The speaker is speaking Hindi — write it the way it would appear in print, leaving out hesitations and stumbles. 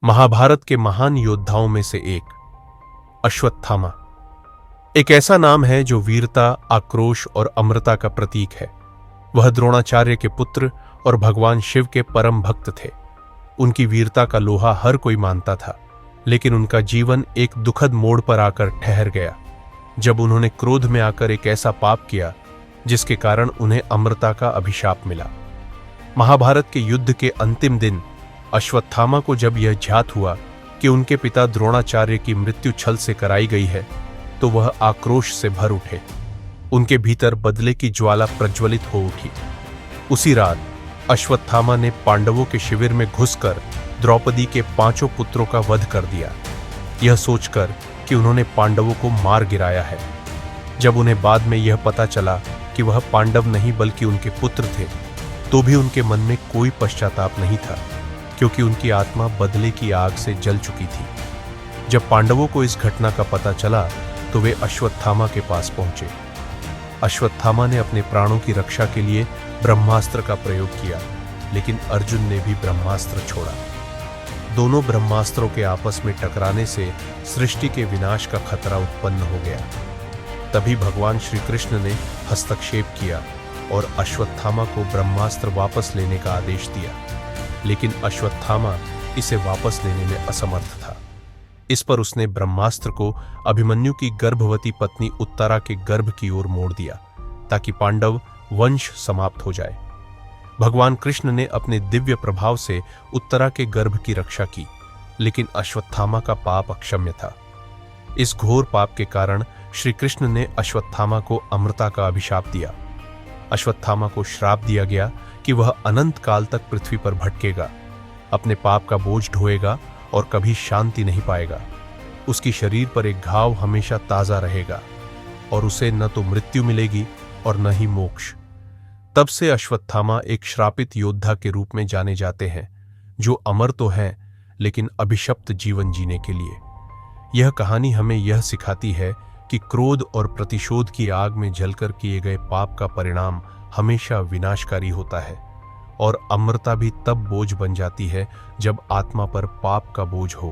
महाभारत के महान योद्धाओं में से एक अश्वत्थामा एक ऐसा नाम है जो वीरता, आक्रोश और अमरता का प्रतीक है। वह द्रोणाचार्य के पुत्र और भगवान शिव के परम भक्त थे। उनकी वीरता का लोहा हर कोई मानता था, लेकिन उनका जीवन एक दुखद मोड़ पर आकर ठहर गया जब उन्होंने क्रोध में आकर एक ऐसा पाप किया जिसके कारण उन्हें अमरता का अभिशाप मिला। महाभारत के युद्ध के अंतिम दिन अश्वत्थामा को जब यह ज्ञात हुआ कि उनके पिता द्रोणाचार्य की मृत्यु छल से कराई गई है, तो वह आक्रोश से भर उठे। उनके भीतर बदले की ज्वाला प्रज्वलित हो उठी। उसी रात अश्वत्थामा ने पांडवों के शिविर में घुसकर द्रौपदी के 5 पुत्रों का वध कर दिया, यह सोचकर कि उन्होंने पांडवों को मार गिराया है। जब उन्हें बाद में यह पता चला कि वह पांडव नहीं बल्कि उनके पुत्र थे, तो भी उनके मन में कोई पश्चाताप नहीं था, क्योंकि उनकी आत्मा बदले की आग से जल चुकी थी। जब पांडवों को इस घटना का पता चला तो वे अश्वत्थामा के पास पहुंचे। अश्वत्थामा ने अपने प्राणों की रक्षा के लिए ब्रह्मास्त्र का प्रयोग किया, लेकिन अर्जुन ने भी ब्रह्मास्त्र छोड़ा। दोनों ब्रह्मास्त्रों के आपस में टकराने से सृष्टि के विनाश का खतरा उत्पन्न हो गया। तभी भगवान श्री कृष्ण ने हस्तक्षेप किया और अश्वत्थामा को ब्रह्मास्त्र वापस लेने का आदेश दिया, लेकिन अश्वत्थामा इसे वापस लेने में असमर्थ था। इस पर उसने ब्रह्मास्त्र को अभिमन्यु की गर्भवती पत्नी उत्तरा के गर्भ की ओर मोड़ दिया, ताकि पांडव वंश समाप्त हो जाए। भगवान कृष्ण ने अपने दिव्य प्रभाव से उत्तरा के गर्भ की रक्षा की, लेकिन अश्वत्थामा का पाप अक्षम्य था। इस घोर पाप के कारण श्री कृष्ण ने अश्वत्थामा को अमरता का अभिशाप दिया। अश्वत्थामा को श्राप दिया गया कि वह अनंत काल तक पृथ्वी पर भटकेगा, अपने पाप का बोझ ढोएगा और कभी शांति नहीं पाएगा। उसकी शरीर पर एक घाव हमेशा ताजा रहेगा और उसे न तो मृत्यु मिलेगी और न ही मोक्ष। तब से अश्वत्थामा एक श्रापित योद्धा के रूप में जाने जाते हैं, जो अमर तो हैं लेकिन अभिशप्त जीवन जीने के लिए। यह कहानी हमें यह सिखाती है कि क्रोध और प्रतिशोध की आग में जलकर किए गए पाप का परिणाम हमेशा विनाशकारी होता है, और अमरता भी तब बोझ बन जाती है जब आत्मा पर पाप का बोझ हो।